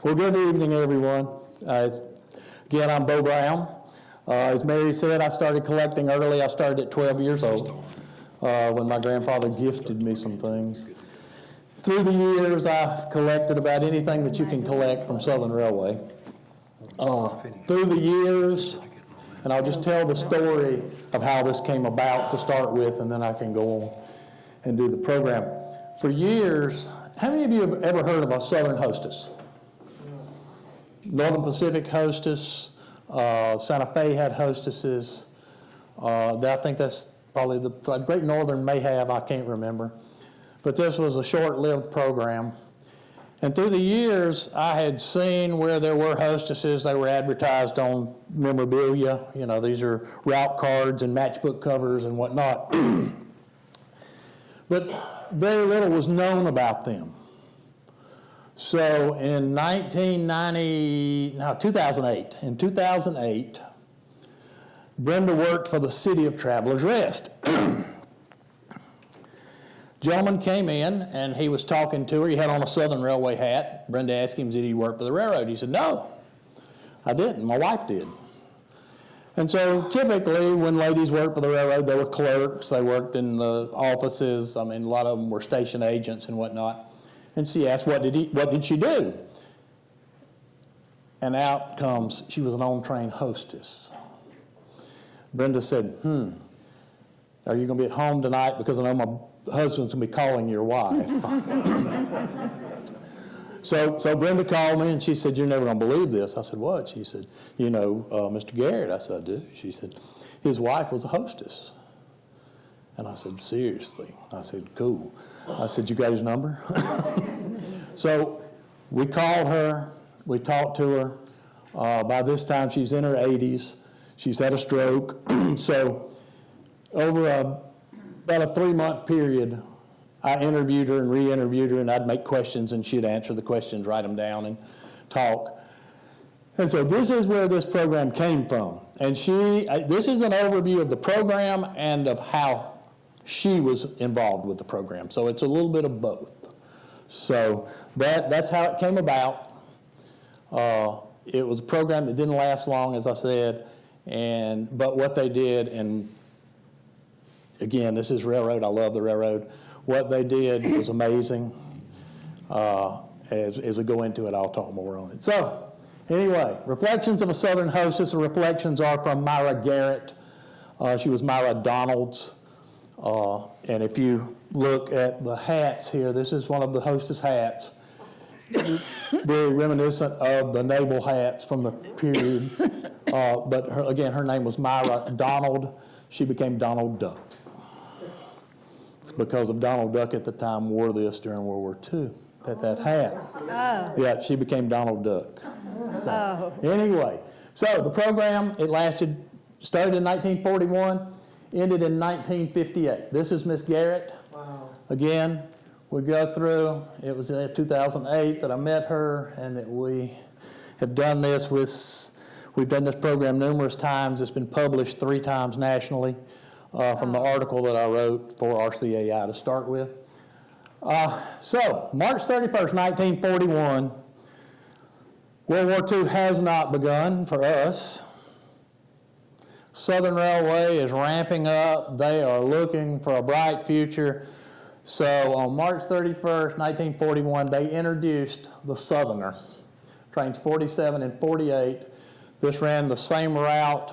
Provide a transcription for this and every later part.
Well, good evening, everyone. Again, I'm Bo Brown. As Mary said, I started collecting early. I started at 12 years old when my grandfather gifted me some things. Through the years, I've collected about anything that you can collect from Southern Railway. Through the years, and I'll just tell the story of how this came about to start with, and then I can go on and do the program. For years, how many of you have ever heard of a Southern hostess? Northern Pacific hostess, Santa Fe had hostesses. I think that's probably the Great Northern may have, I can't remember. But this was a short-lived program. And through the years, I had seen where there were hostesses. They were advertised on memorabilia. You know, these are route cards and matchbook covers and whatnot. But very little was known about them. So in 2008, Brenda worked for the City of Travelers Rest. Gentleman came in and he was talking to her. He had on a Southern Railway hat. Brenda asked him, did he work for the railroad? He said, no, I didn't. My wife did. And so typically when ladies worked for the railroad, they were clerks. They worked in the offices. I mean, a lot of them were station agents and whatnot. And she asked, what did she do? And out comes, she was an on-train hostess. Brenda said, are you going to be at home tonight? Because I know my husband's going to be calling your wife. So Brenda called me and she said, you're never going to believe this. I said, what? She said, you know, Mr. Garrett. I said, I do. She said, his wife was a hostess. And I said, seriously? I said, cool. I said, you got his number? So we called her. We talked to her. By this time, she's in her 80s. She's had a stroke. So over about a 3-month period, I interviewed her and re-interviewed her, and I'd make questions, and she'd answer the questions, write them down, and talk. And so this is where this program came from. And this is an overview of the program and of how she was involved with the program. So it's a little bit of both. So that's how it came about. It was a program that didn't last long, as I said, but what they did, and again, this is railroad. I love the railroad. What they did was amazing. As we go into it, I'll talk more on it. So anyway, Reflections of a Southern Hostess. The reflections are from Myra Garrett. She was Myra Donald's. And if you look at the hats here, this is one of the hostess hats. Very reminiscent of the naval hats from the period. But her name was Myra Donald. She became Donald Duck. It's because of Donald Duck at the time wore this during World War II, that hat. Oh. Yeah, she became Donald Duck. So, anyway, so the program, started in 1941, ended in 1958. This is Miss Garrett. Wow. Again, we go through, it was in 2008 that I met her, and that we have done this we've done this program numerous times. It's been published 3 times nationally from the article that I wrote for RCAI to start with. So, March 31st, 1941, World War II has not begun for us. Southern Railway is ramping up. They are looking for a bright future. So on March 31st, 1941, they introduced the Southerner. Trains 47 and 48. This ran the same route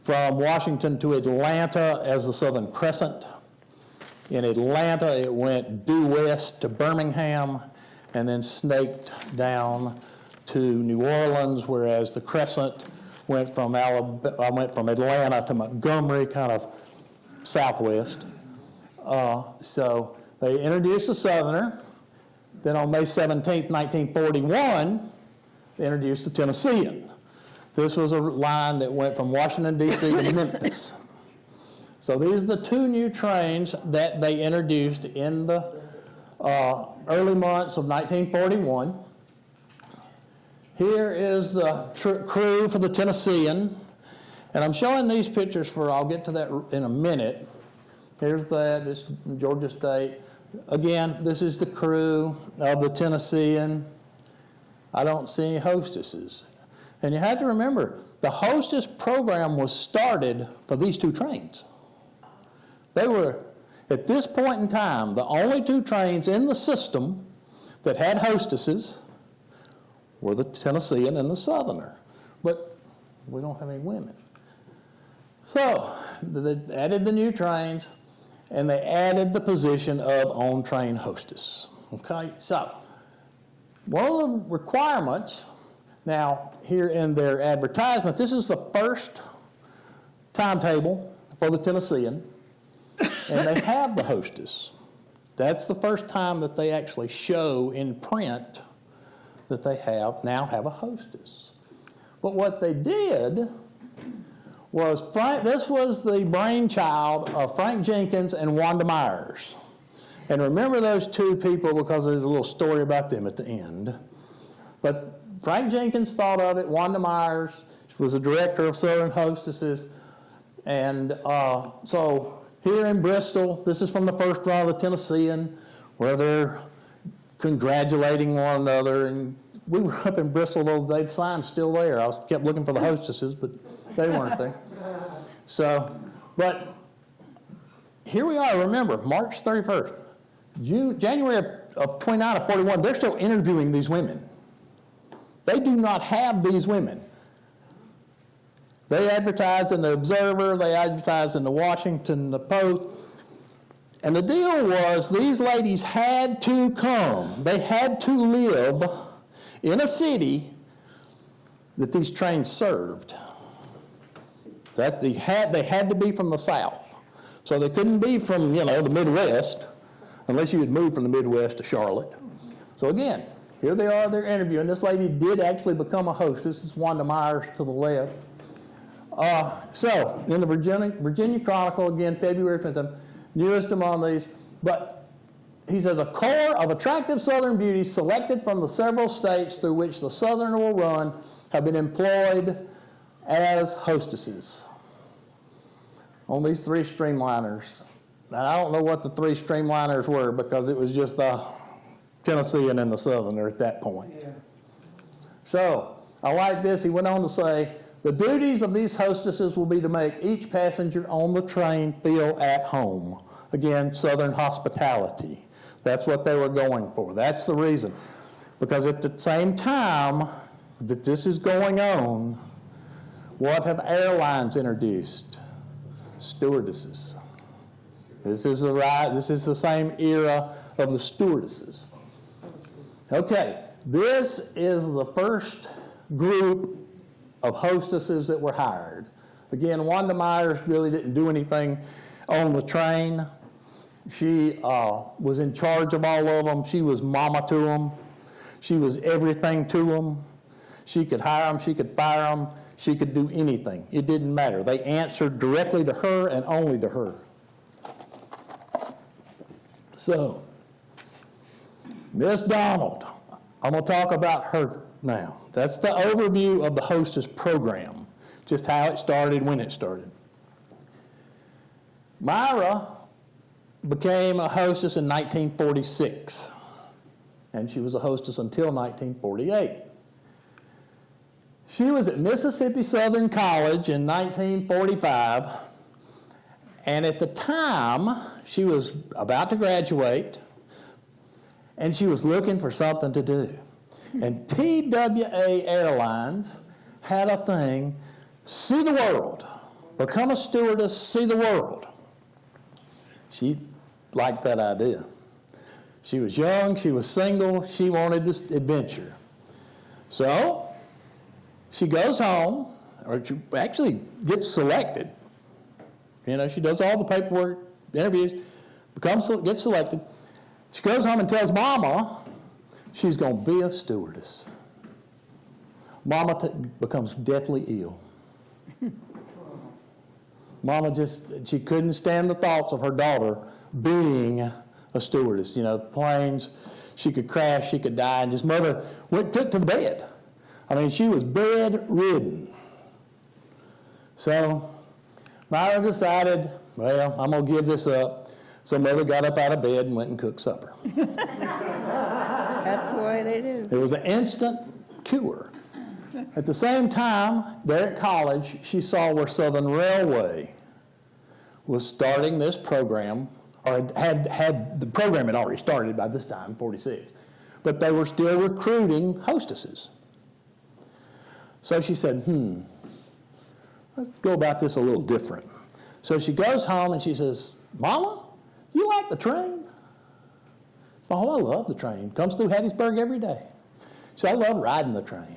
from Washington to Atlanta as the Southern Crescent. In Atlanta, it went due west to Birmingham and then snaked down to New Orleans, whereas the Crescent went from Atlanta to Montgomery, kind of southwest. So they introduced the Southerner. Then on May 17th, 1941, they introduced the Tennessean. This was a line that went from Washington, D.C. to Memphis. So these are the 2 new trains that they introduced in the early months of 1941. Here is the crew for the Tennessean. And I'm showing these pictures I'll get to that in a minute. Here's that, this is from Georgia State. Again, this is the crew of the Tennessean. I don't see any hostesses. And you have to remember, the hostess program was started for these two trains. They were, at this point in time, the only two trains in the system that had hostesses were the Tennessean and the Southerner. But we don't have any women. So they added the new trains, and they added the position of on-train hostess. Okay, so one of the requirements, now here in their advertisement, this is the first timetable for the Tennessean, and they have the hostess. That's the first time that they actually show in print that they now have a hostess. But what they did was, this was the brainchild of Frank Jenkins and Wanda Myers. And remember those two people because there's a little story about them at the end. But Frank Jenkins thought of it. Wanda Myers was the director of Southern Hostesses. And so here in Bristol, this is from the first run of the Tennessean, where they're congratulating one another. And we were up in Bristol the other day, the sign's still there. I kept looking for the hostesses, but they weren't there. So, but here we are, remember, March 31st. January of 29 of 41, they're still interviewing these women. They do not have these women. They advertised in the Observer, they advertised in the Washington Post, and the deal was these ladies had to come. They had to live in a city that these trains served. That they had to be from the South. So they couldn't be from, the Midwest, unless you had moved from the Midwest to Charlotte. So again, here they are, they're interviewing. This lady did actually become a hostess. It's Wanda Myers to the left. So, in the Virginia Chronicle, again, February 5th, newest among these, but he says, a corps of attractive Southern beauties selected from the several states through which the Southern will run have been employed as hostesses on these three streamliners. Now, I don't know what the three streamliners were because it was just the Tennessean and the Southerner at that point. Yeah. So, I like this. He went on to say, the duties of these hostesses will be to make each passenger on the train feel at home. Again, Southern hospitality. That's what they were going for. That's the reason. Because at the same time that this is going on, what have airlines introduced? Stewardesses. This is the same era of the stewardesses. Okay, this is the first group of hostesses that were hired. Again, Wanda Myers really didn't do anything on the train. She was in charge of all of them. She was mama to them. She was everything to them. She could hire them. She could fire them. She could do anything. It didn't matter. They answered directly to her and only to her. So, Miss Donald, I'm going to talk about her now. That's the overview of the hostess program, just how it started, when it started. Myra became a hostess in 1946, and she was a hostess until 1948. She was at Mississippi Southern College in 1945, and at the time, she was about to graduate, and she was looking for something to do. And TWA Airlines had a thing, see the world, become a stewardess, see the world. She liked that idea. She was young, she was single, she wanted this adventure. So, she goes home, or she actually gets selected. She does all the paperwork, interviews, gets selected. She goes home and tells Mama she's going to be a stewardess. Mama becomes deathly ill. Mama she couldn't stand the thoughts of her daughter being a stewardess. Planes, she could crash, she could die, and mother took to the bed. She was bedridden. So, Myra decided, well, I'm going to give this up. So mother got up out of bed and went and cooked supper. That's the way they do. It was an instant cure. At the same time, there at college, she saw where Southern Railway was starting this program, or had the program had already started by this time, 46, but they were still recruiting hostesses. So she said, let's go about this a little different. So she goes home and she says, Mama, you like the train? Oh, I love the train. Comes through Hattiesburg every day. She said, I love riding the train.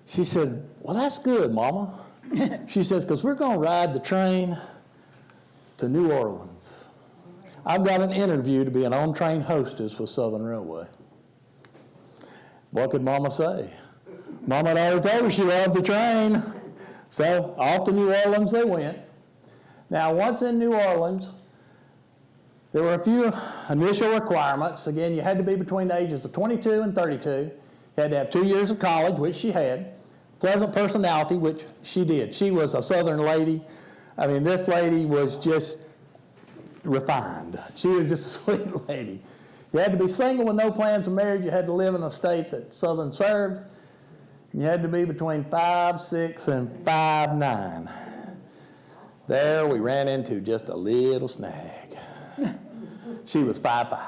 She said, well, that's good, Mama. She says, because we're going to ride the train to New Orleans. I've got an interview to be an on-train hostess with Southern Railway. What could Mama say? Mama had already told her she loved the train. So off to New Orleans they went. Now, once in New Orleans, there were a few initial requirements. Again, you had to be between the ages of 22 and 32. You had to have 2 years of college, which she had. Pleasant personality, which she did. She was a Southern lady. I mean, this lady was just refined. She was just a sweet lady. You had to be single with no plans of marriage. You had to live in a state that Southern served. You had to be between 5'6" and 5'9". There we ran into just a little snag. She was 5'5".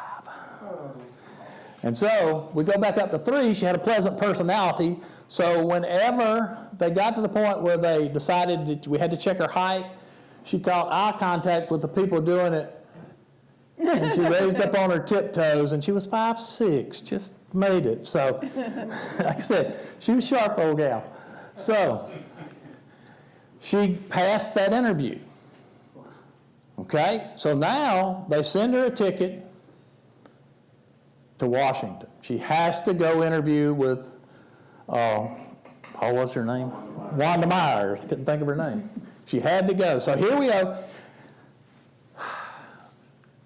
And so we go back up to 3. She had a pleasant personality. So whenever they got to the point where they decided that we had to check her height, she caught eye contact with the people doing it. And she raised up on her tiptoes, and she was 5'6", just made it. So, like I said, she was a sharp old gal. So, she passed that interview. Okay? So now they send her a ticket to Washington. She has to go interview with, what's her name? Wanda Myers. I couldn't think of her name. She had to go. So here we go.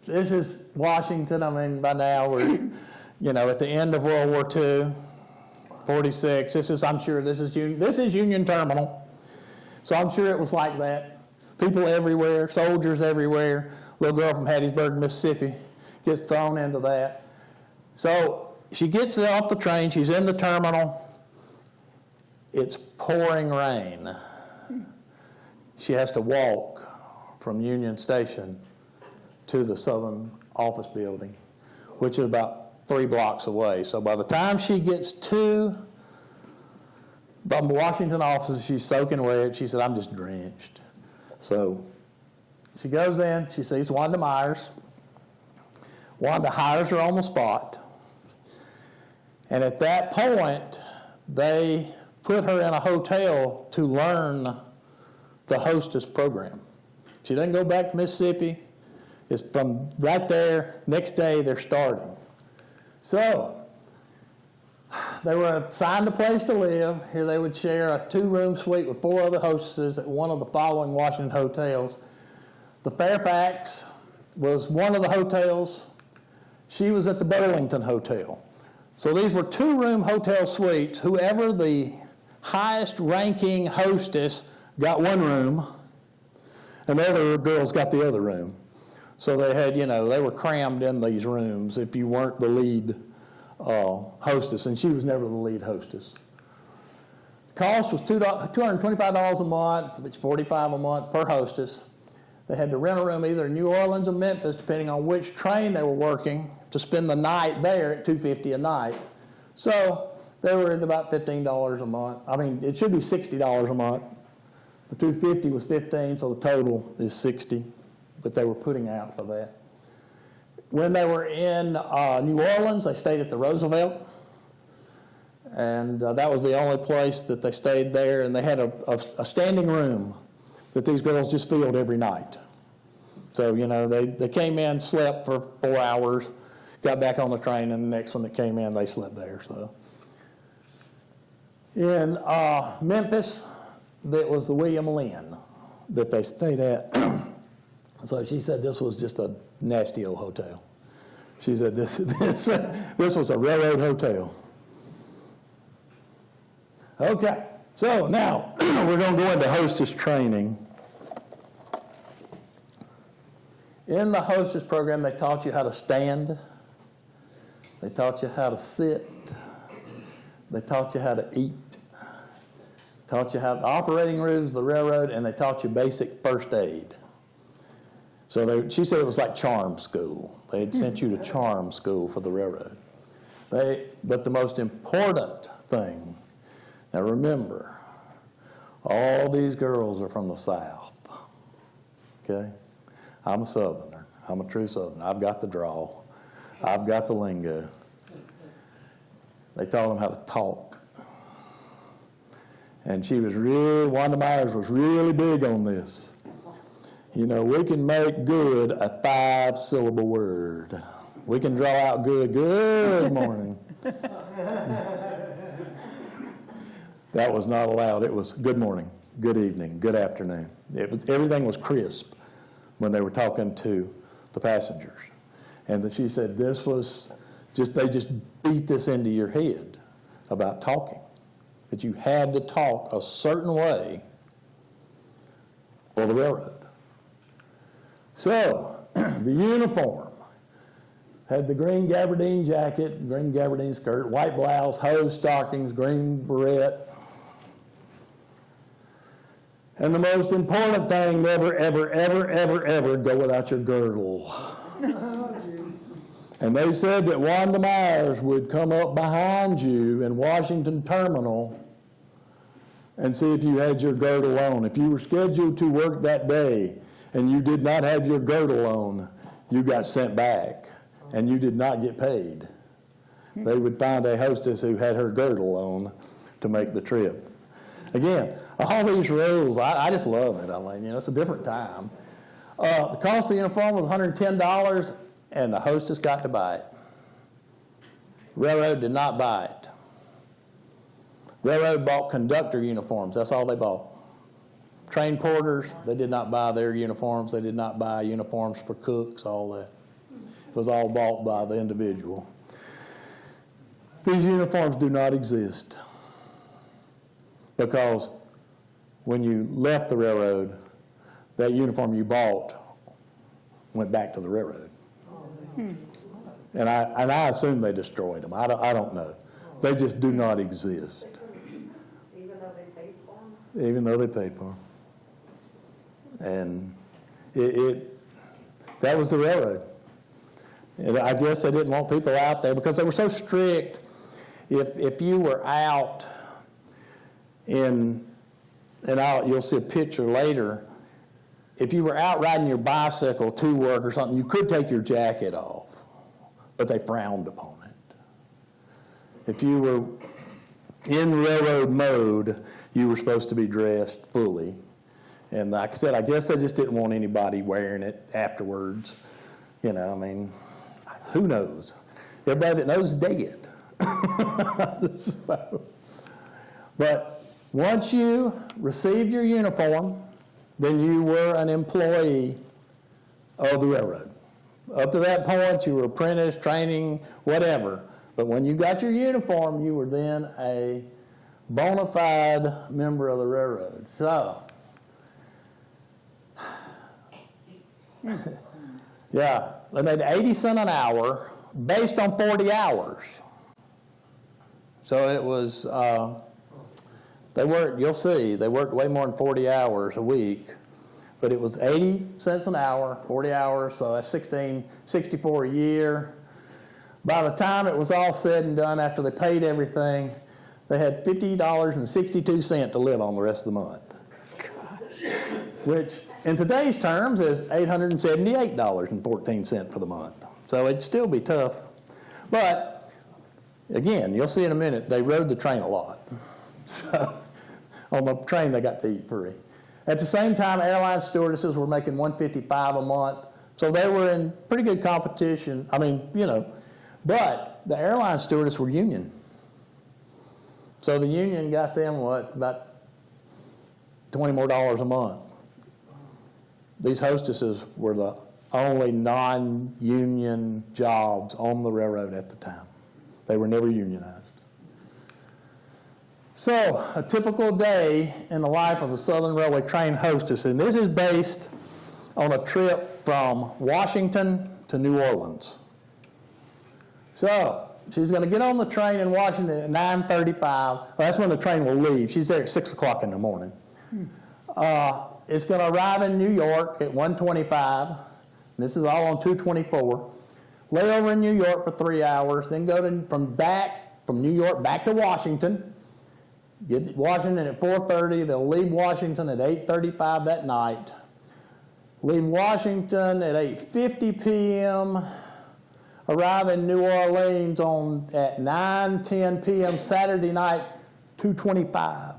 This is Washington. I mean, by now we're, at the end of World War II, 46. I'm sure this is Union Terminal. So I'm sure it was like that. People everywhere, soldiers everywhere. Little girl from Hattiesburg, Mississippi, gets thrown into that. So she gets off the train. She's in the terminal. It's pouring rain. She has to walk from Union Station to the Southern office building, which is about 3 blocks away. So by the time she gets to the Washington offices, she's soaking wet. She said, I'm just drenched. So she goes in. She sees Wanda Myers. Wanda hires her on the spot. And at that point, they put her in a hotel to learn the hostess program. She doesn't go back to Mississippi. It's from right there. Next day, they're starting. So they were assigned a place to live. Here they would share a 2-room suite with 4 other hostesses at one of the following Washington hotels. The Fairfax was one of the hotels. She was at the Burlington Hotel. So these were 2-room hotel suites. Whoever the highest ranking hostess got 1 room, and the other girls got the other room. So they had, they were crammed in these rooms if you weren't the lead hostess, and she was never the lead hostess. Cost was $225 a month, which is $45 a month per hostess. They had to rent a room either in New Orleans or Memphis, depending on which train they were working, to spend the night there at $250 a night. So they were at about $15 a month. I mean, it should be $60 a month. The $250 was $15, so the total is $60 that they were putting out for that. When they were in New Orleans, they stayed at the Roosevelt, and that was the only place that they stayed there, and they had a standing room that these girls just filled every night. So, they came in, slept for 4 hours, got back on the train, and the next one that came in, they slept there. So, in Memphis, that was the William Lynn that they stayed at. So she said this was just a nasty old hotel. She said this was a railroad hotel. Okay, so now we're going to go into hostess training. In the hostess program, they taught you how to stand. They taught you how to sit. They taught you how to eat, taught you how the operating rules of the railroad, and they taught you basic first aid. So she said it was like charm school. They had sent you to charm school for the railroad. But the most important thing, now remember, all these girls are from the South, okay? I'm a Southerner. I'm a true Southerner. I've got the drawl. I've got the lingo. They taught them how to talk. And Wanda Myers was really big on this. You know, we can make good a 5-syllable word. We can draw out good morning. That was not allowed. It was good morning, good evening, good afternoon. Everything was crisp when they were talking to the passengers. And she said they just beat this into your head about talking, that you had to talk a certain way for the railroad. So, the uniform had the green gabardine jacket, green gabardine skirt, white blouse, hose stockings, green beret. And the most important thing, never, ever, ever, ever, ever go without your girdle. And they said that Wanda Myers would come up behind you in Washington Terminal and see if you had your girdle on. If you were scheduled to work that day and you did not have your girdle on, you got sent back and you did not get paid. They would find a hostess who had her girdle on to make the trip. Again, all these rules, I just love it. I mean, you know, it's a different time. The cost of the uniform was $110, and the hostess got to buy it. Railroad did not buy it. Railroad bought conductor uniforms. That's all they bought. Train porters, they did not buy their uniforms. They did not buy uniforms for cooks, all that. It was all bought by the individual. These uniforms do not exist because when you left the railroad, that uniform you bought went back to the railroad. And I assume they destroyed them. I don't know. They just do not exist. Even though they paid for them? Even though they paid for them. And that was the railroad. And I guess they didn't want people out there because they were so strict. If you were out you'll see a picture later, if you were out riding your bicycle to work or something, you could take your jacket off, but they frowned upon it. If you were in railroad mode, you were supposed to be dressed fully. And like I said, I guess they just didn't want anybody wearing it afterwards. You know, I mean, who knows? Everybody that knows is dead. But once you received your uniform, then you were an employee of the railroad. Up to that point, you were apprentice, training, whatever. But when you got your uniform, you were then a bona fide member of the railroad. So, yeah, they made 80 cents an hour based on 40 hours. So it was, you'll see, they worked way more than 40 hours a week, but it was 80 cents an hour, 40 hours, so that's $16.64 a year. By the time it was all said and done, after they paid everything, they had $50.62 to live on the rest of the month. Which, in today's terms, is $878.14 for the month. So it'd still be tough. But, again, you'll see in a minute, they rode the train a lot. So, on the train, they got to eat free. At the same time, airline stewardesses were making $155 a month. So they were in pretty good competition. I mean, you know, but the airline stewardesses were union. So the union got them, about $20 more a month. These hostesses were the only non-union jobs on the railroad at the time. They were never unionized. So, a typical day in the life of a Southern Railway train hostess, and this is based on a trip from Washington to New Orleans. So, she's going to get on the train in Washington at 9:35. Well, that's when the train will leave. She's there at 6 o'clock in the morning. It's going to arrive in New York at 1:25. This is all on 224. Lay over in New York for 3 hours, then go from New York back to Washington. Get to Washington at 4:30. They'll leave Washington at 8:35 that night. Leave Washington at 8:50 p.m. Arrive in New Orleans at 9:10 p.m. Saturday night, 2:25.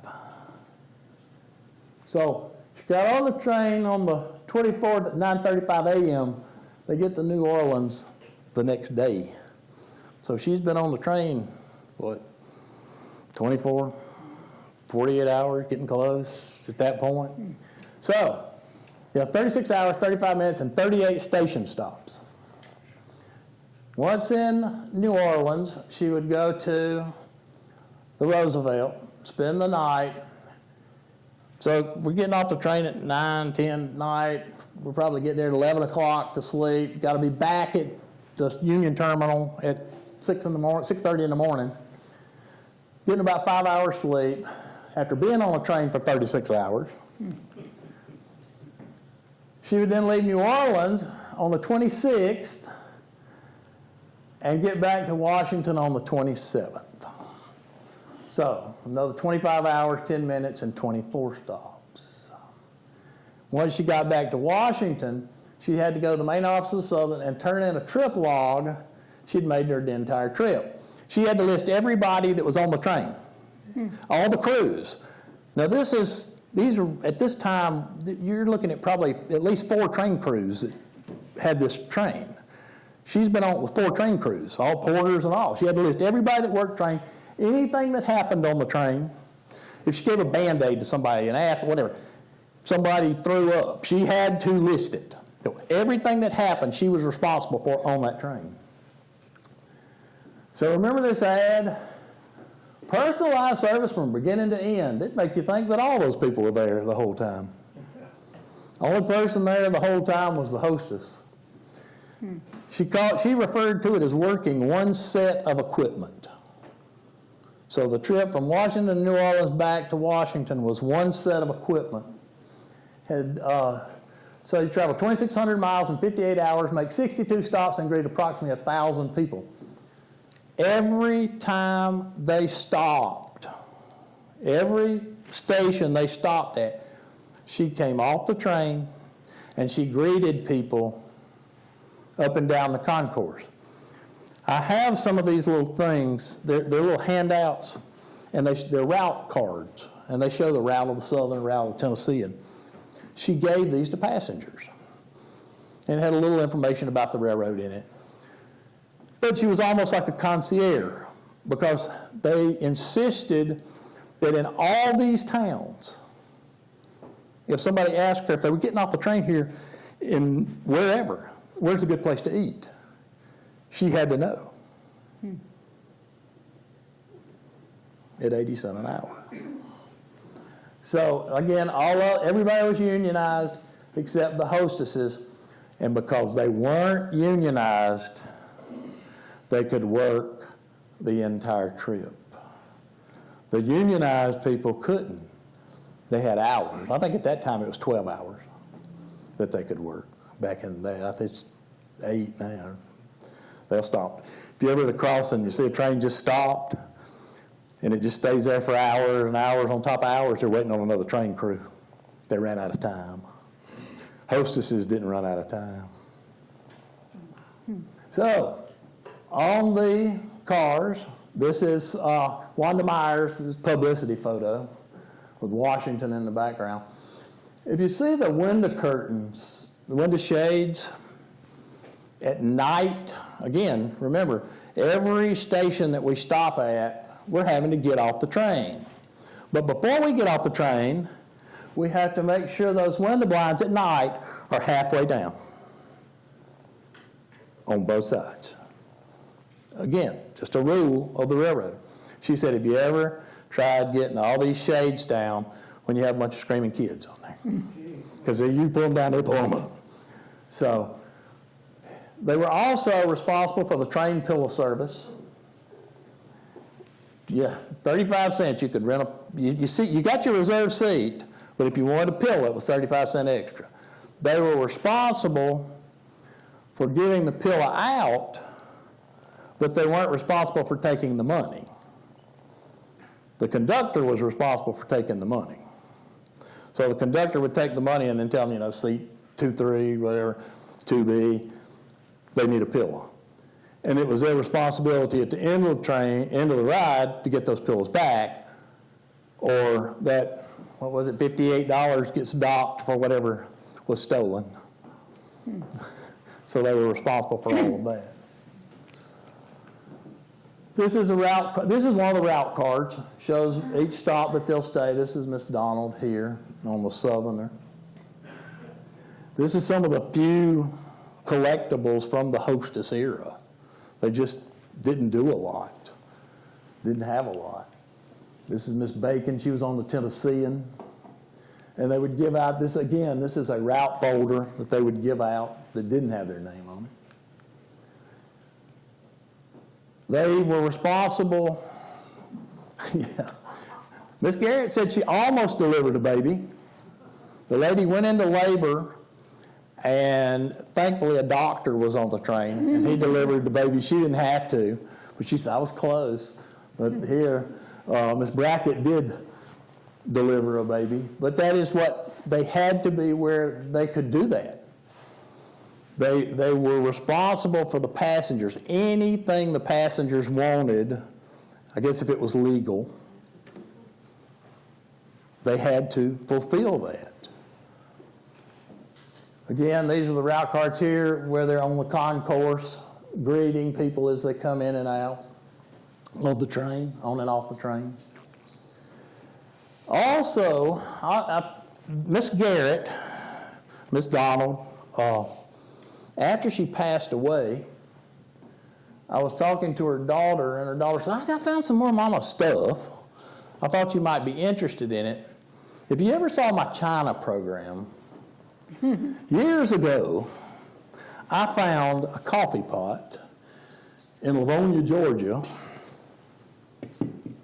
So she got on the train on the 24th at 9:35 a.m. They get to New Orleans the next day. So she's been on the train, 24, 48 hours, getting close at that point. So, 36 hours, 35 minutes, and 38 station stops. Once in New Orleans, she would go to the Roosevelt, spend the night. So we're getting off the train at 9, 10 at night. We'll probably get there at 11 o'clock to sleep. Got to be back at the Union Terminal at 6:30 in the morning. Getting about 5 hours sleep after being on a train for 36 hours. She would then leave New Orleans on the 26th and get back to Washington on the 27th. So, another 25 hours, 10 minutes, and 24 stops. Once she got back to Washington, she had to go to the main office of Southern and turn in a trip log she'd made during the entire trip. She had to list everybody that was on the train, all the crews. Now, these are, at this time, you're looking at probably at least 4 train crews that had this train. She's been on with 4 train crews, all porters and all. She had to list everybody that worked train, anything that happened on the train. If she gave a Band-Aid to somebody, an ass, whatever, somebody threw up, she had to list it. So everything that happened, she was responsible for on that train. So remember this ad? Personalized service from beginning to end. It'd make you think that all those people were there the whole time. The only person there the whole time was the hostess. She referred to it as working one set of equipment. So the trip from Washington to New Orleans back to Washington was one set of equipment. So you travel 2,600 miles in 58 hours, make 62 stops, and greet approximately 1,000 people. Every time they stopped, every station they stopped at, she came off the train and she greeted people up and down the concourse. I have some of these little things. They're little handouts, and they're route cards, and they show the route of the Southern, route of the Tennessean. She gave these to passengers, and it had a little information about the railroad in it. But she was almost like a concierge, because they insisted that in all these towns, if somebody asked her if they were getting off the train here in wherever, where's a good place to eat, she had to know. At 80 cents an hour. So again, everybody was unionized except the hostesses, and because they weren't unionized, they could work the entire trip. The unionized people couldn't. They had hours. I think at that time it was 12 hours that they could work. Back in the day, I think it's 8 now. They'll stop. If you're ever at a crossing, you see a train just stopped, and it just stays there for hours and hours on top of hours, they're waiting on another train crew. They ran out of time. Hostesses didn't run out of time. So, on the cars, this is Wanda Meyer's publicity photo with Washington in the background. If you see the window curtains, the window shades, at night, again, remember, every station that we stop at, we're having to get off the train. But before we get off the train, we have to make sure those window blinds at night are halfway down on both sides. Again, just a rule of the railroad. She said, have you ever tried getting all these shades down when you have a bunch of screaming kids on there? Because you pull them down, they pull them up. So they were also responsible for the train pillow service. Yeah, 35 cents you could rent you got your reserved seat, but if you wanted a pillow, it was 35 cents extra. They were responsible for giving the pillow out, but they weren't responsible for taking the money. The conductor was responsible for taking the money. So the conductor would take the money and then tell them, seat 2-3, whatever, 2B, they need a pillow. And it was their responsibility at the end of the train, end of the ride, to get those pillows back, or that, $58 gets docked for whatever was stolen. So they were responsible for all of that. This is one of the route cards. Shows each stop that they'll stay. This is Miss Donald here on the Southerner. This is some of the few collectibles from the hostess era. They just didn't do a lot. Didn't have a lot. This is Miss Bacon. She was on the Tennessean. And they would give out this, again, this is a route folder that they would give out that didn't have their name on it. They were responsible. Yeah. Miss Garrett said she almost delivered a baby. The lady went into labor, and thankfully a doctor was on the train, and he delivered the baby. She didn't have to, but she said, I was close. But here, Miss Brackett did deliver a baby. But that is what they had to be, where they could do that. They were responsible for the passengers. Anything the passengers wanted, I guess if it was legal, they had to fulfill that. Again, these are the route cards here where they're on the concourse, greeting people as they come in and out of the train, on and off the train. Also, Miss Garrett, Miss Donald, after she passed away, I was talking to her daughter, and her daughter said, I found some more Mama's stuff. I thought you might be interested in it. If you ever saw my China program, years ago, I found a coffee pot in Livonia, Georgia.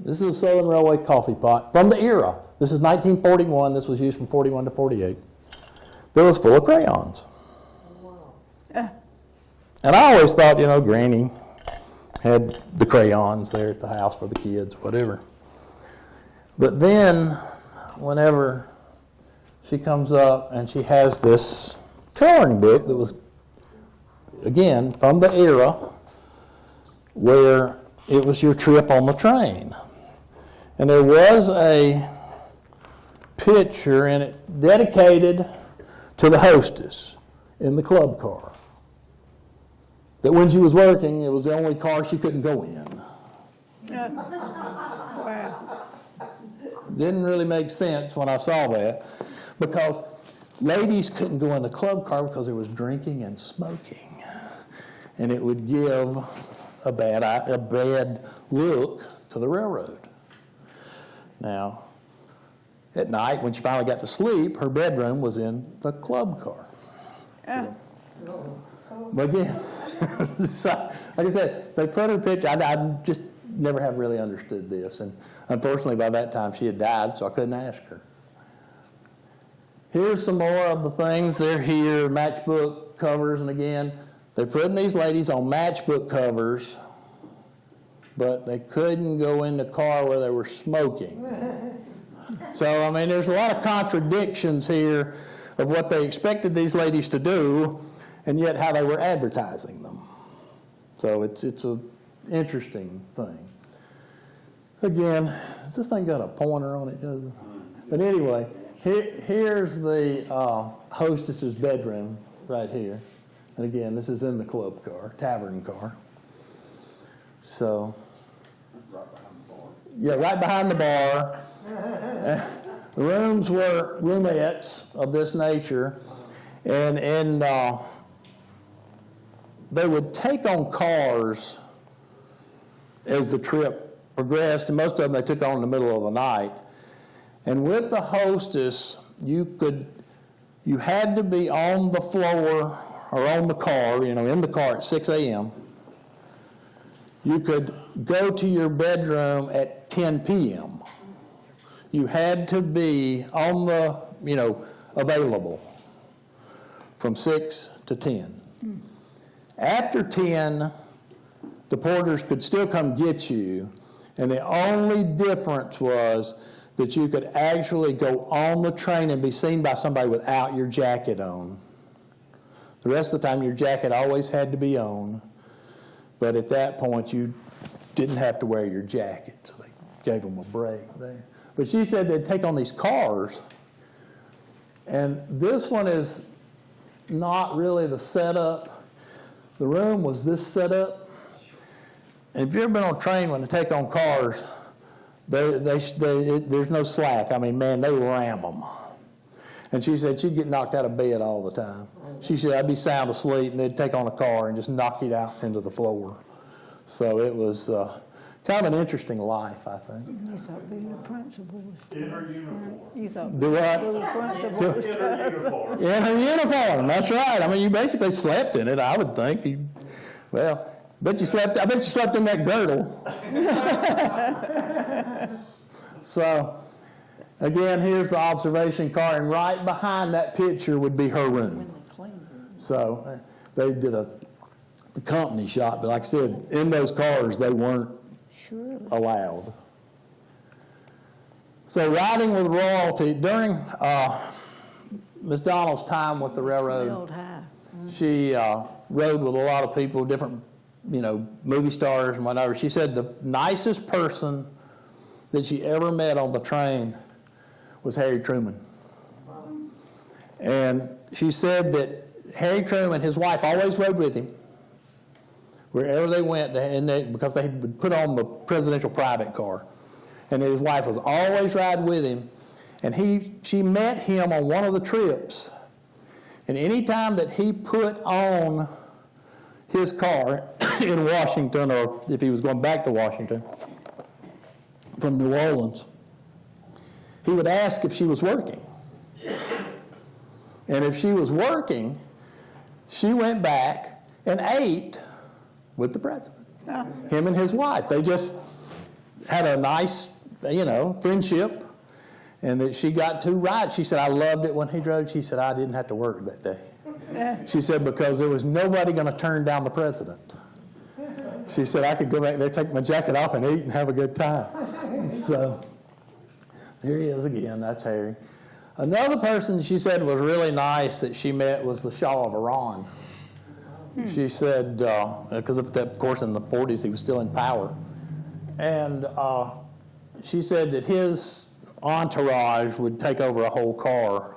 This is a Southern Railway coffee pot from the era. This is 1941. This was used from 41 to 48. That was full of crayons. And I always thought, Granny had the crayons there at the house for the kids, whatever. But then, whenever she comes up and she has this coloring book that was, again, from the era where it was your trip on the train. And there was a picture in it dedicated to the hostess in the club car. That when she was working, it was the only car she couldn't go in. Wow. Didn't really make sense when I saw that, because ladies couldn't go in the club car because there was drinking and smoking. And it would give a bad look to the railroad. Now, at night, when she finally got to sleep, her bedroom was in the club car. But again, so, like I said, they put her picture. I just never have really understood this. And unfortunately, by that time, she had died, so I couldn't ask her. Here's some more of the things. They're here, matchbook covers. And again, they're putting these ladies on matchbook covers, but they couldn't go in the car where they were smoking. So, there's a lot of contradictions here of what they expected these ladies to do, and yet how they were advertising them. So it's an interesting thing. Again, has this thing got a pointer on it? But anyway, here's the hostess's bedroom right here. And again, this is in the club car, tavern car. So, Right behind the bar. yeah, right behind the bar. The rooms were roomettes of this nature, and they would take on cars as the trip progressed, and most of them they took on in the middle of the night. And with the hostess, you had to be on the floor or on the car, in the car at 6 a.m. You could go to your bedroom at 10 p.m. You had to be on the, available from 6 to 10. After 10, the porters could still come get you, and the only difference was that you could actually go on the train and be seen by somebody without your jacket on. The rest of the time, your jacket always had to be on, but at that point, you didn't have to wear your jacket, so they gave them a break there. But she said they'd take on these cars, and this one is not really the setup. The room was this setup. And if you've ever been on a train when they take on cars, there's no slack. I mean, man, they ram them. And she said she'd get knocked out of bed all the time. She said I'd be sound asleep, and they'd take on a car and just knock it out into the floor. So it was kind of an interesting life, I think. You thought being a principal was tough. In her uniform. You thought Do what? being a principal was In tough. her uniform. In her uniform, that's right. I mean, you basically slept in it, I would think. I bet you slept in that girdle. So, again, here's the observation car, and right behind that picture would be her room. So, they did the company shot, but like I said, in those cars, they weren't allowed. So, riding with royalty, during Miss Donald's time with the railroad, Smelled high. she rode with a lot of people, different, movie stars and whatever. She said the nicest person that she ever met on the train was Harry Truman. And she said that Harry Truman, his wife, always rode with him wherever they went, because they would put on the presidential private car. And his wife was always riding with him. And she met him on one of the trips. And any time that he put on his car in Washington, or if he was going back to Washington from New Orleans, he would ask if she was working. And if she was working, she went back and ate with the president. Him and his wife. They just had a nice, friendship, and that she got to ride. She said, I loved it when he drove. She said, I didn't have to work that day. She said, because there was nobody going to turn down the president. She said, I could go back there, take my jacket off, and eat and have a good time. So, there he is again. That's Harry. Another person she said was really nice that she met was the Shah of Iran. She said, because of course in the 40s he was still in power. And she said that his entourage would take over a whole car.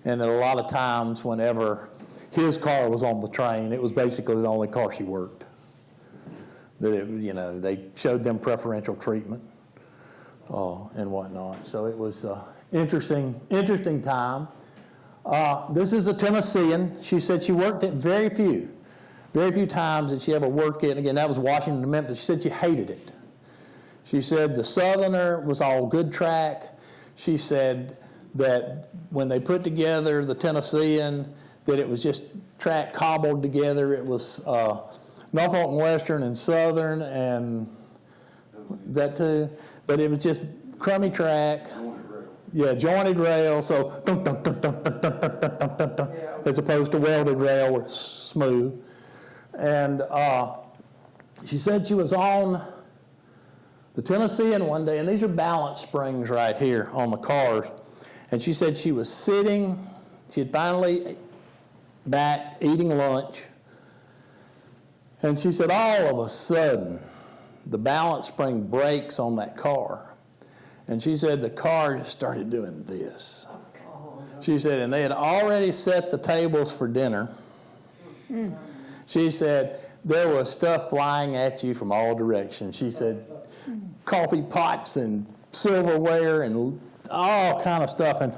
And that a lot of times whenever his car was on the train, it was basically the only car she worked. That they showed them preferential treatment and whatnot. So it was interesting time. This is a Tennessean. She said she worked it very few times did she ever work it. Again, that was Washington to Memphis. She said she hated it. She said the Southerner was all good track. She said that when they put together the Tennessean, that it was just track cobbled together. It was Norfolk and Western and Southern and that too. But it was just crummy track. Yeah, jointed rail, so dun, dun, dun, dun, dun, dun, dun, dun, dun, dun, as opposed to welded rail, where it's smooth. And she said she was on the Tennessean one day, and these are balance springs right here on the cars. And she said she was sitting, she had finally back eating lunch, and she said all of a sudden the balance spring breaks on that car. And she said the car just started doing this. She said, and they had already set the tables for dinner. She said, there was stuff flying at you from all directions. She said, coffee pots and silverware and all kind of stuff. And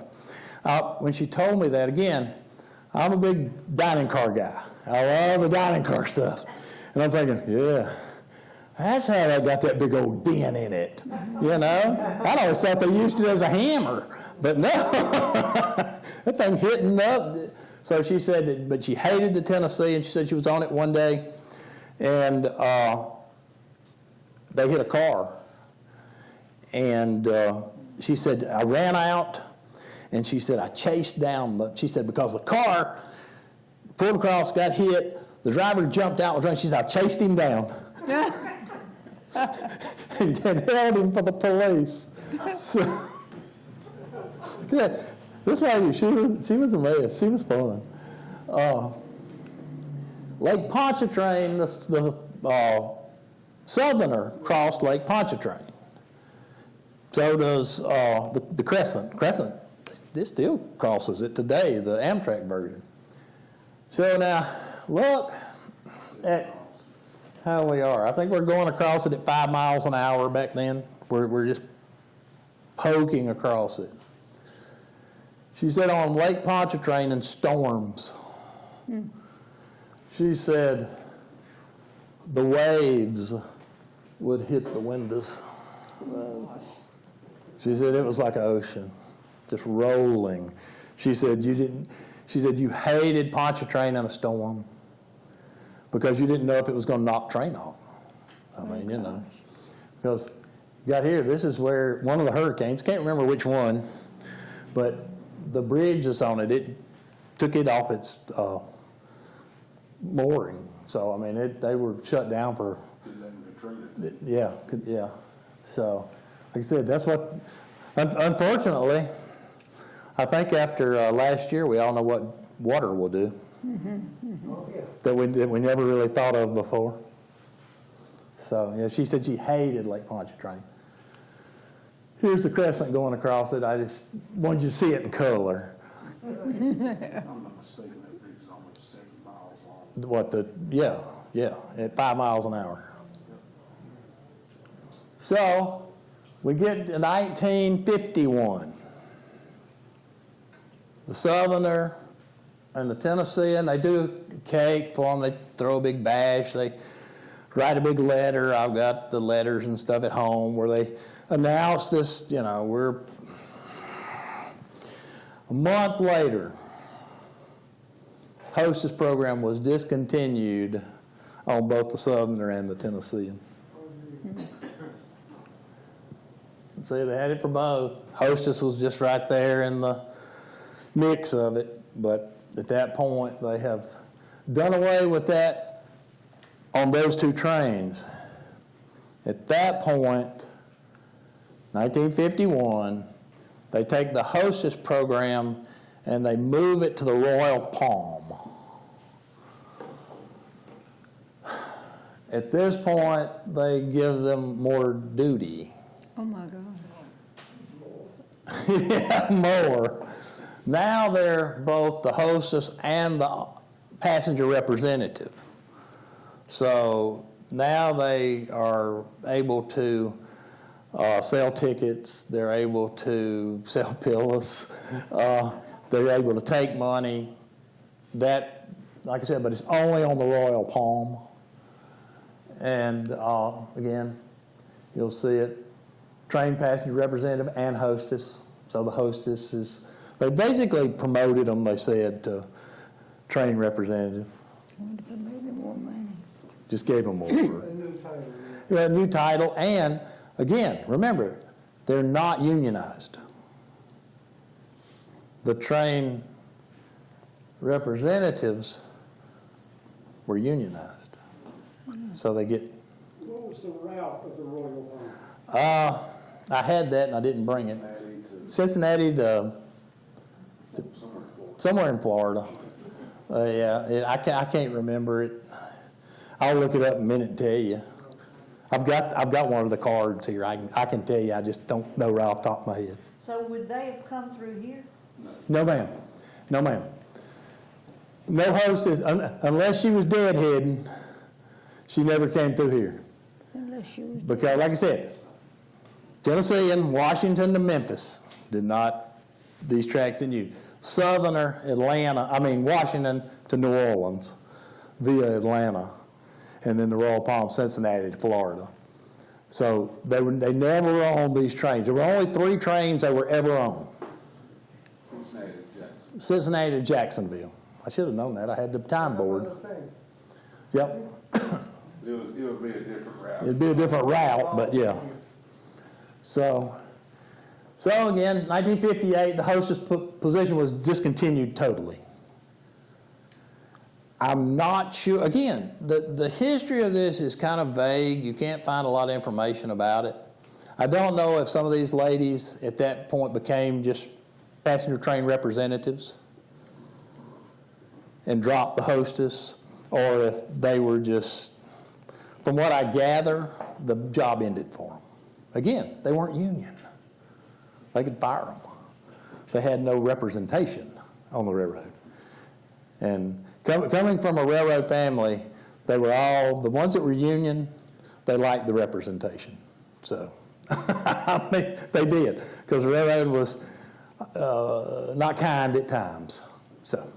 when she told me that, again, I'm a big dining car guy. I love the dining car stuff. And I'm thinking, yeah, that's how they got that big old dent in it, I always thought they used it as a hammer, but no, that thing hitting up. So she said but she hated the Tennessee, and she said she was on it one day, and they hit a car. And she said, I ran out, and she said, I chased down she said, because the car pulled across, got hit, the driver jumped out, was running. She said, I chased him down. and held him for the police. So, yeah, this lady, she was a mess. She was fun. Lake Pontchartrain, the Southerner crossed Lake Pontchartrain. So does the Crescent. Crescent, this still crosses it today, the Amtrak version. So now, look at how we are. I think we're going across it at 5 miles an hour back then. We're just poking across it. She said on Lake Pontchartrain in storms, she said the waves would hit the windows. She said it was like an ocean, just rolling. She said you hated Pontchartrain in a storm because you didn't know if it was going to knock train off. I mean, you know, because you got here, this is where one of the hurricanes, can't remember which one, but the bridge that's on it, it took it off its mooring. So, I mean, they were shut down for, yeah. So, like I said, that's what, unfortunately, I think after last year, we all know what water will do. That we never really thought of before. So, yeah, she said she hated Lake Pontchartrain. Here's the Crescent going across it. I just wanted you to see it in color. I'm not mistaken, that bridge is almost 7 miles long. Yeah, at 5 miles an hour. So, we get to 1951. The Southerner and the Tennessean, they do a cake for them. They throw a big bash. They write a big letter. I've got the letters and stuff at home where they announce this, you know, we're a month later, hostess program was discontinued on both the Southerner and the Tennessean. See, they had it for both. Hostess was just right there in the mix of it, but at that point, they have done away with that on those two trains. At that point, 1951, they take the hostess program and they move it to the Royal Palm. At this point, they give them more duty. Oh my God. Yeah, more. Now they're both the hostess and the passenger representative. So now they are able to sell tickets, they're able to sell pillows, they're able to take money. That, like I said, but it's only on the Royal Palm. And again, you'll see it, train passenger representative and hostess. So the hostess is, they basically promoted them, they said, to train representative. I wonder if they made them more money. Just gave them more. A new title. A new title, and again, remember, they're not unionized. The train representatives were unionized. So they get... What was the route of the Royal Palm? I had that and I didn't bring it. Cincinnati to somewhere in Florida. I can't remember it. I'll look it up in a minute and tell you. I've got one of the cards here. I can tell you. I just don't know right off the top of my head. So would they have come through here? No, ma'am. No, ma'am. No hostess, unless she was deadheading, she never came through here. Unless she was. Because, like I said, Tennessee and Washington to Memphis did not, these tracks in use. Southerner, Washington to New Orleans via Atlanta, and then the Royal Palm, Cincinnati to Florida. So they never were on these trains. There were only 3 trains they were ever on. Cincinnati to Jacksonville. I should have known that. I had the time board. Another thing. Yep. It would be a different route. It'd be a different route, but yeah. So again, 1958, the hostess position was discontinued totally. I'm not sure, again, the history of this is kind of vague. You can't find a lot of information about it. I don't know if some of these ladies at that point became just passenger train representatives and dropped the hostess, or if they were just, from what I gather, the job ended for them. Again, they weren't union. They could fire them. They had no representation on the railroad. And coming from a railroad family, they were all, the ones that were union, they liked the representation. So, I mean, they did, because the railroad was not kind at times. So.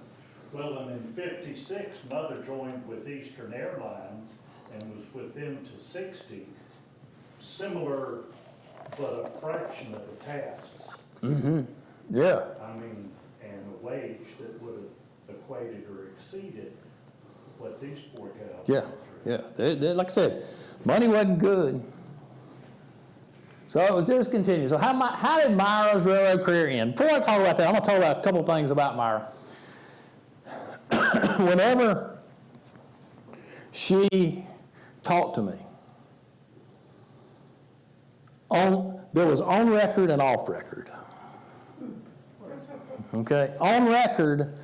Well, and in '56, Mother joined with Eastern Airlines and was with them to '60. Similar, but a fraction of the tasks. Mm-hmm. Yeah. I mean, and a wage that would have equated or exceeded what these poor gals. Yeah, yeah. They, like I said, money wasn't good. So it was discontinued. So how did Myra's railroad career end? Before I talk about that, I'm going to talk about a couple of things about Myra. Whenever she talked to me, there was on record and off record. Okay? On record,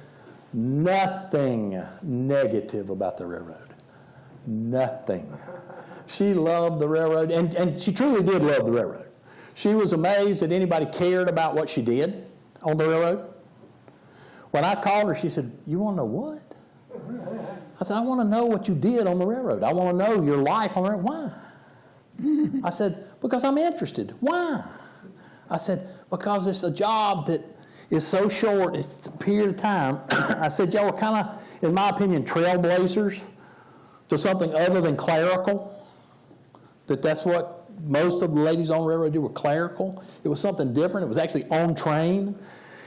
nothing negative about the railroad. Nothing. She loved the railroad, and she truly did love the railroad. She was amazed that anybody cared about what she did on the railroad. When I called her, she said, "You want to know what?" I said, "I want to know what you did on the railroad. I want to know your life on the railroad." "Why?" I said, "Because I'm interested." "Why?" I said, "Because it's a job that is so short, it's a period of time." I said, "Y'all were kind of, in my opinion, trailblazers to something other than clerical. That's what most of the ladies on the railroad do, were clerical. It was something different. It was actually on train."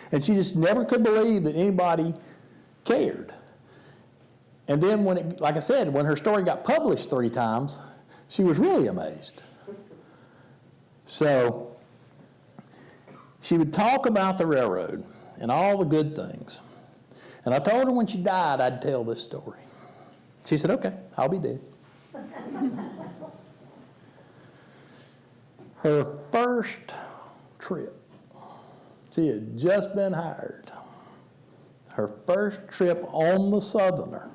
And she just never could believe that anybody cared. And then like I said, when her story got published 3 times, she was really amazed. So she would talk about the railroad and all the good things. And I told her when she died, I'd tell this story. She said, "Okay, I'll be dead." Her first trip, she had just been hired. Her first trip on the Southerner.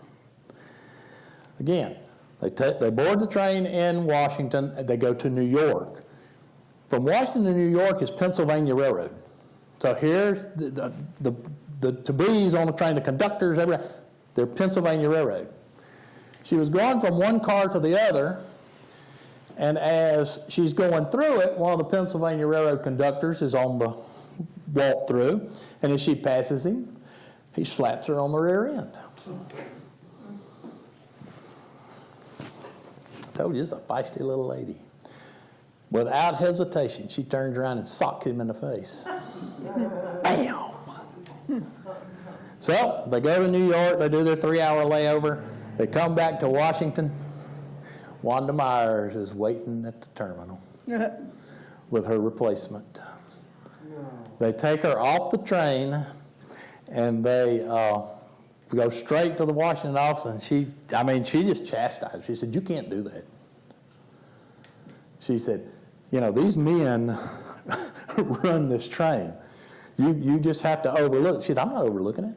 Again, they board the train in Washington, and they go to New York. From Washington to New York is Pennsylvania Railroad. So here's the to-be's on the train, the conductors, everything. They're Pennsylvania Railroad. She was going from one car to the other, and as she's going through it, one of the Pennsylvania Railroad conductors is on the walk through, and as she passes him, he slaps her on the rear end. I told you, it's a feisty little lady. Without hesitation, she turns around and socks him in the face. Bam! So they go to New York, they do their 3-hour layover, they come back to Washington. Wanda Myers is waiting at the terminal with her replacement. They take her off the train, and they go straight to the Washington office, and she just chastised her. She said, "You can't do that." She said, "These men run this train. You just have to overlook." She said, "I'm not overlooking it."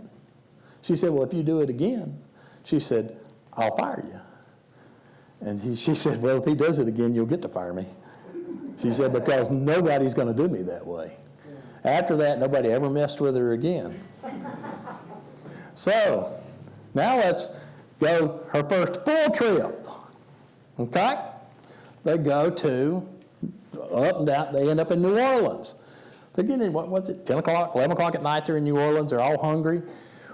She said, "Well, if you do it again," she said, "I'll fire you." And she said, "Well, if he does it again, you'll get to fire me." She said, "Because nobody's going to do me that way." After that, nobody ever messed with her again. So, now let's go her first full trip. Okay? They go to up and down, they end up in New Orleans. They're getting, what's it, 10 o'clock, 11 o'clock at night, they're in New Orleans, they're all hungry.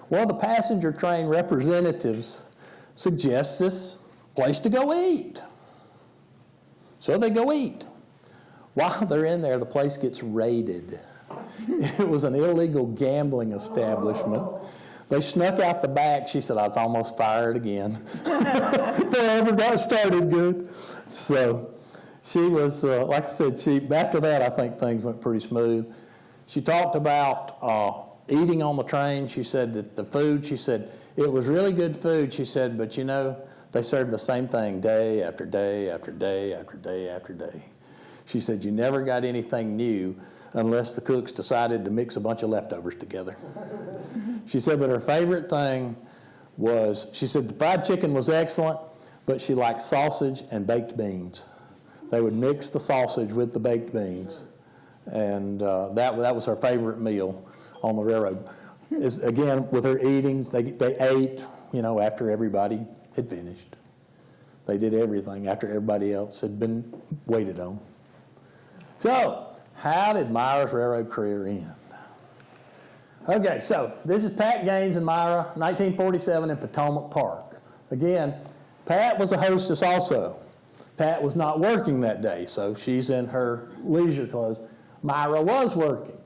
Well, the passenger train representatives suggest this place to go eat. So they go eat. While they're in there, the place gets raided. It was an illegal gambling establishment. They snuck out the back. She said, I was almost fired again. They ever got started good. So she was, like I said, after that, I think things went pretty smooth. She talked about eating on the train. She said that the food, she said, it was really good food. She said, but you know, they served the same thing day after day after day after day after day. She said, you never got anything new unless the cooks decided to mix a bunch of leftovers together. She said, but her favorite thing was, she said the fried chicken was excellent, but she liked sausage and baked beans. They would mix the sausage with the baked beans. And that was her favorite meal on the railroad. Again, with her eatings, they ate, you know, after everybody had finished. They did everything after everybody else had been waited on. So, how did Myra's railroad career end? Okay, so this is Pat Gaines and Myra, 1947 in Potomac Park. Again, Pat was a hostess also. Pat was not working that day, so she's in her leisure clothes. Myra was working.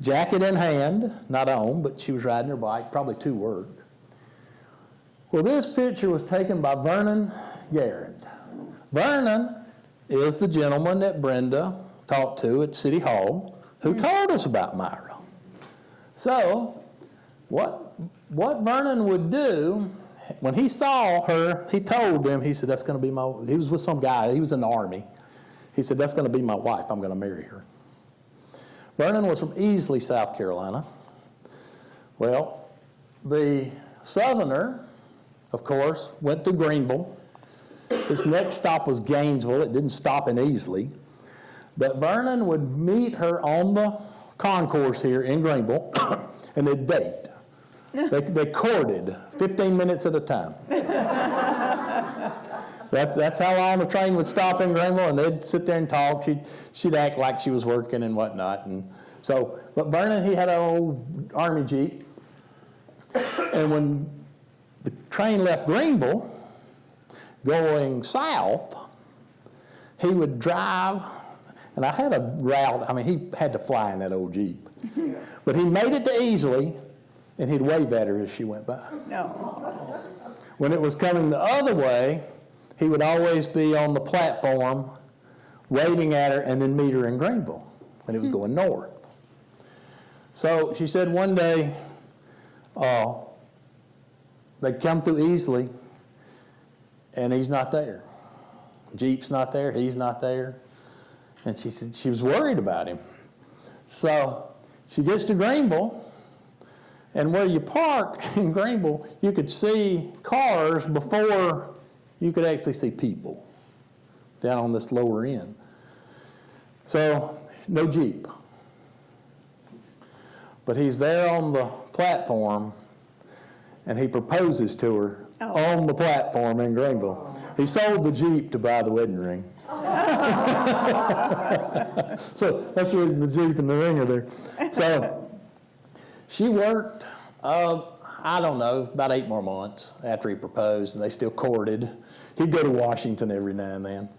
Jacket in hand, not on, but she was riding her bike, probably to work. Well, this picture was taken by Vernon Garrett. Vernon is the gentleman that Brenda talked to at City Hall who told us about Myra. So, what Vernon would do, when he saw her, he told them, he said, that's going to be he was with some guy, he was in the Army. He said, that's going to be my wife, I'm going to marry her. Vernon was from Easley, South Carolina. Well, the Southerner, of course, went through Greenville. His next stop was Gainesville. It didn't stop in Easley. But Vernon would meet her on the concourse here in Greenville, and they'd date. They courted 15 minutes at a time. That's how long the train would stop in Greenville, and they'd sit there and talk. She'd act like she was working and whatnot. And so, but Vernon, he had an old Army Jeep. And when the train left Greenville, going south, he would drive, and I had a route, I mean, he had to fly in that old Jeep. But he made it to Easley, and he'd wave at her as she went by. No. When it was coming the other way, he would always be on the platform waving at her and then meet her in Greenville when it was going north. So she said one day they'd come through Easley and he's not there. Jeep's not there, he's not there. And she said she was worried about him. So she gets to Greenville, and where you park in Greenville, you could see cars before you could actually see people down on this lower end. So, no Jeep. But he's there on the platform, and he proposes to her on the platform in Greenville. He sold the Jeep to buy the wedding ring. So, that's really the Jeep and the ring are there. So, she worked, I don't know, about 8 more months after he proposed, and they still courted. He'd go to Washington every now and then,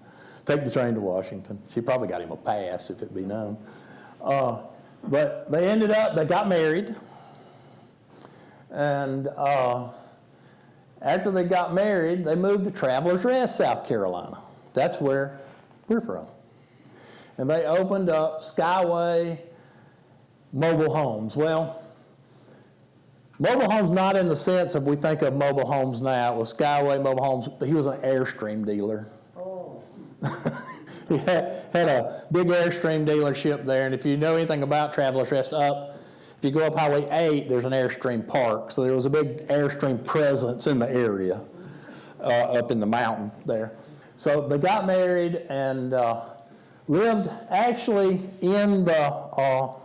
take the train to Washington. She probably got him a pass, if it be known. But they got married, and after they got married, they moved to Travelers Rest, South Carolina. That's where we're from. And they opened up Skyway Mobile Homes. Well, mobile homes not in the sense of we think of mobile homes now. It was Skyway Mobile Homes. He was an Airstream dealer. Oh. He had a big Airstream dealership there, and if you know anything about Travelers Rest if you go up Highway 8, there's an Airstream park. So there was a big Airstream presence in the area up in the mountain there. So they got married and lived actually in the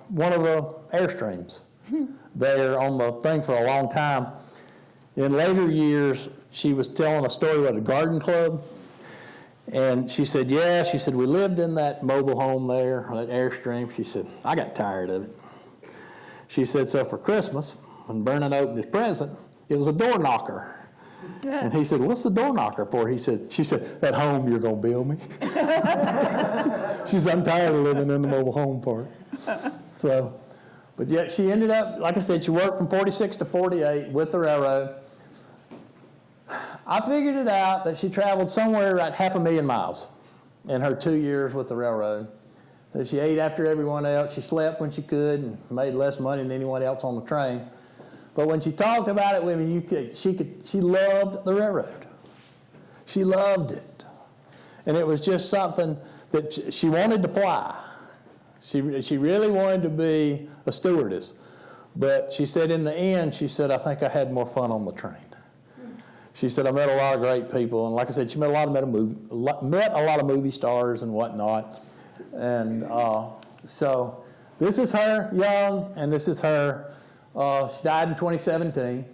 one of the Airstreams there on the thing for a long time. In later years, she was telling a story about a garden club, and she said, we lived in that mobile home there, that Airstream. She said, I got tired of it. She said, so for Christmas, when Vernon opened his present, it was a door knocker. And he said, what's the door knocker for? She said, that home you're going to build me. She said, I'm tired of living in the mobile home park. So, But yet she ended up, like I said, she worked from 46 to 48 with the railroad. I figured it out that she traveled somewhere around 500,000 miles in her 2 years with the railroad. That she ate after everyone else. She slept when she could and made less money than anyone else on the train. But when she talked about it with me, she loved the railroad. She loved it. And it was just something that she wanted to fly. She really wanted to be a stewardess. But she said in the end, she said, I think I had more fun on the train. She said, I met a lot of great people. And like I said, she met a lot of movie stars and whatnot. And so this is her young, and this is her. She died in 2017.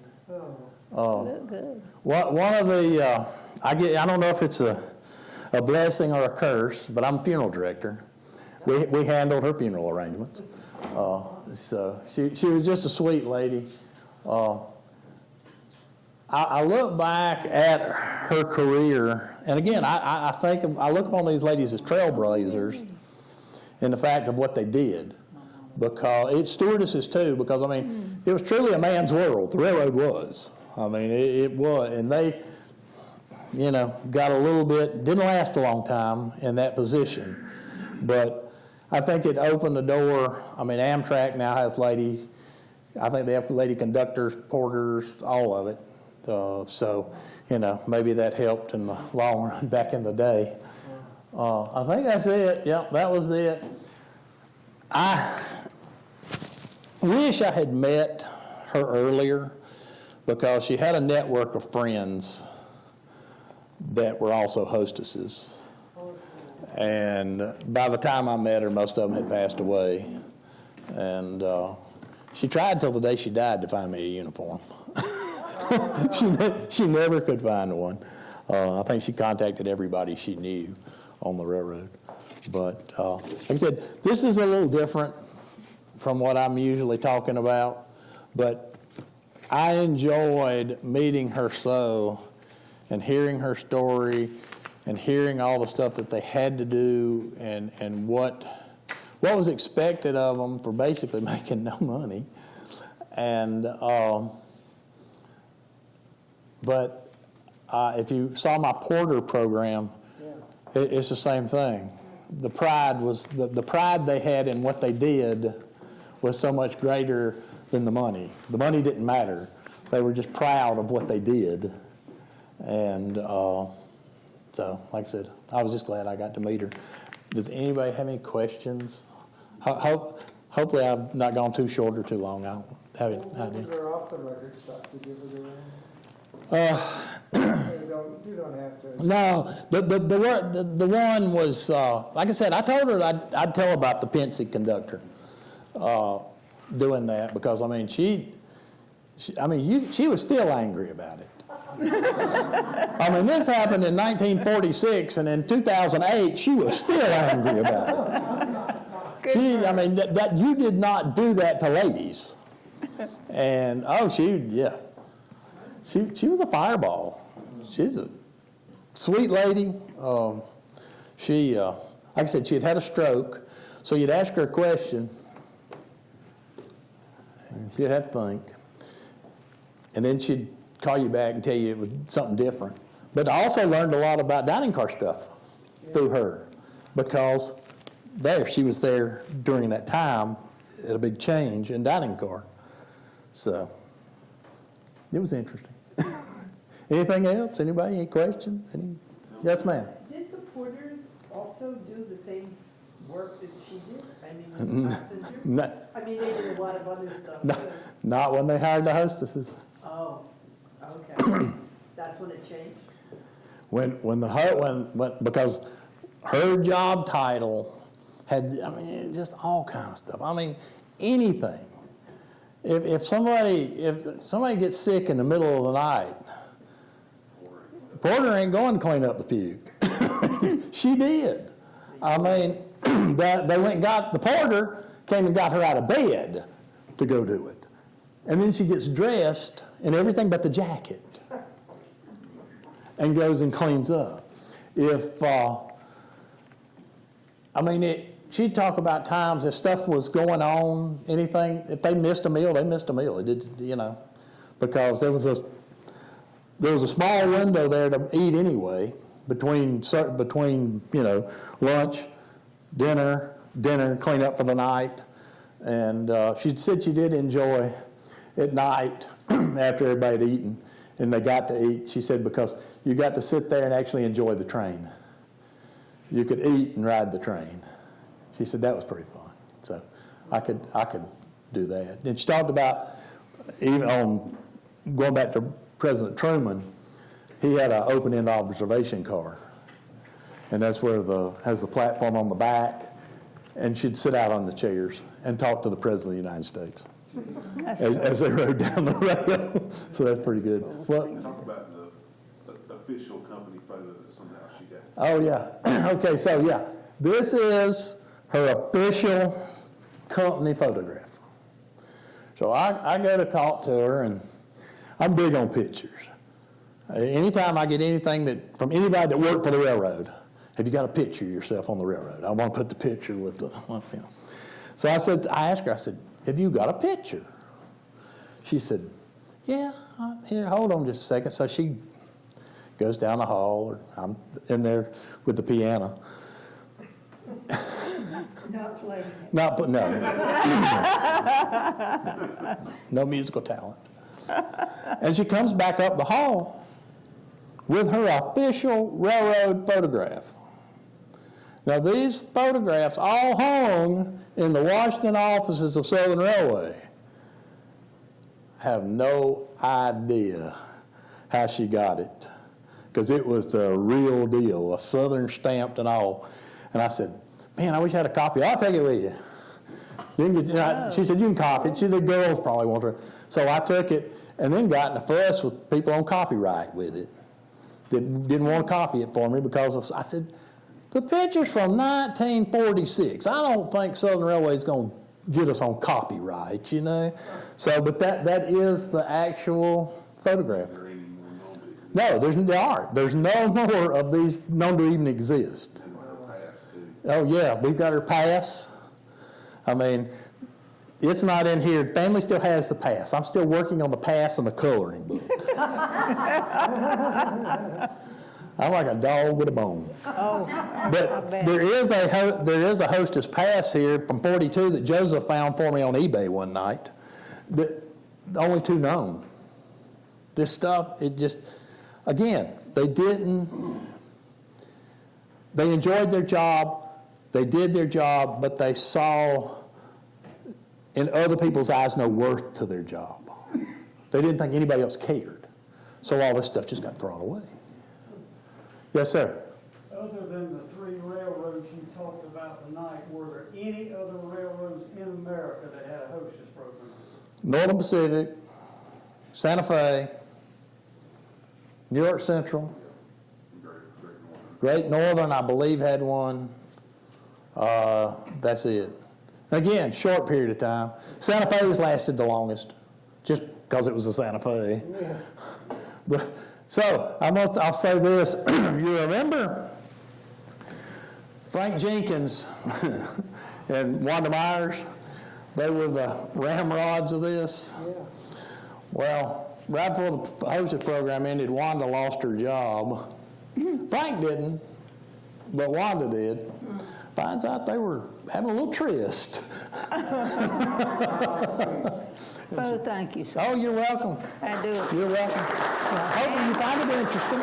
Look good. One of the, I don't know if it's a blessing or a curse, but I'm a funeral director. We handled her funeral arrangements. So she was just a sweet lady. I look back at her career, and again, I look upon these ladies as trailblazers in the fact of what they did. Because it's stewardesses too, because I mean, it was truly a man's world. The railroad was. I mean, it was. And they, got a little bit, didn't last a long time in that position. But I think it opened the door. I mean, Amtrak now has I think they have lady conductors, porters, all of it. So, maybe that helped in the long run back in the day. I think that's it. Yep, that was it. I wish I had met her earlier because she had a network of friends that were also hostesses. And by the time I met her, most of them had passed away. And she tried till the day she died to find me a uniform. She never could find one. I think she contacted everybody she knew on the railroad. But like I said, this is a little different from what I'm usually talking about. But I enjoyed meeting her and hearing her story and hearing all the stuff that they had to do and what was expected of them for basically making no money. And but if you saw my porter program, it's the same thing. The pride was the pride they had in what they did was so much greater than the money. The money didn't matter. They were just proud of what they did. And so, like I said, I was just glad I got to meet her. Does anybody have any questions? Hopefully I've not gone too short or too long. I don't have any What was idea. there off the record stuff? Did you ever go in? You don't have to. No, the one was, like I said, I told her I'd tell about the Pensive conductor doing that because, I mean, she was still angry about it. I mean, this happened in 1946, and in 2008, she was still angry about it. That you did not do that to ladies. And, she was a fireball. She's a sweet lady. She, like I said, she had a stroke, so you'd ask her a question, and she'd have to think, and then she'd call you back and tell you it was something different. But I also learned a lot about dining car stuff through her, because she was there during that time at a big change in dining car. So it was interesting. Anything else? Anybody? Any questions? Yes, ma'am. Did the porters also do the same work that she did? I mean, the passenger? No, I mean, they did a lot of other stuff no, too. not when they hired the hostesses. Oh, okay. That's when it changed? Because her job title had, just all kinds of stuff. I mean, anything. If somebody gets sick in the middle of the night, porter ain't going to clean up the puke. She did. I mean, they went and got, the porter came and got her out of bed to go do it. And then she gets dressed in everything but the jacket and goes and cleans up. she'd talk about times if stuff was going on, anything, if they missed a meal, they missed a meal. It did, you know, because there was a small window there to eat anyway, between you know, lunch, dinner, clean up for the night. And she said she did enjoy at night after everybody had eaten and they got to eat. She said because you got to sit there and actually enjoy the train. You could eat and ride the train. She said that was pretty fun. So I could do that. And she talked about even on going back to President Truman, he had an open-end observation car, and that's where has the platform on the back, and she'd sit out on the chairs and talk to the President of the United States as they rode down the rail. So that's pretty good. Well, Talk about the official company photo that somehow she got. oh yeah. Okay, so yeah, this is her official company photograph. So I go to talk to her, and I'm big on pictures. Anytime I get anything from anybody that worked for the railroad, have you got a picture of yourself on the railroad? I want to put the picture with the, you know. So I asked her, I said, have you got a picture? She said, yeah, here, hold on just a second. So she goes down the hall, or I'm in there with the piano. Not playing. No musical talent. And she comes back up the hall with her official railroad photograph. Now, these photographs all hung in the Washington offices of Southern Railway. I have no idea how she got it, because it was the real deal, a Southern stamped and all. And I said, man, I wish I had a copy. I'll take it with you. She said, you can copy it. She said, the girls probably want her. So I took it and then got in a fuss with people on copyright with it. Didn't want to copy it for me because I said, the picture's from 1946. I don't think Southern Railway is going to get us on copyright, you know. So, but that is the actual photograph. There ain't any more known to exist. No, there aren't. There's no more of these known to even exist. And her past, too. Oh yeah, we've got her pass. I mean, it's not in here. Family still has the pass. I'm still working on the pass and the coloring book. I'm like a dog with a bone. Oh, But there is a hostess pass here from 42 that Joseph found for me on eBay one night. The only two known. This stuff, it just, again, they enjoyed their job, they did their job, but they saw in other people's eyes no worth to their job. They didn't think anybody else cared. So all this stuff just got thrown away. Yes, sir. Other than the three railroads you talked about tonight, were there any other railroads in America that had a hostess program? Northern Pacific, Santa Fe, New York Central, Great Northern, I believe, had one. That's it. Again, short period of time. Santa Fe has lasted the longest, just because it was a Santa Fe. Yeah. But, so I'll say this. You remember Frank Jenkins and Wanda Myers? They were the ramrods of this. Yeah. Well, right before the hostess program ended, Wanda lost her job. Frank didn't, but Wanda did. Finds out they were having a little tryst. oh, thank you, sir. Oh, you're welcome. I do. You're welcome. I hope you find it interesting.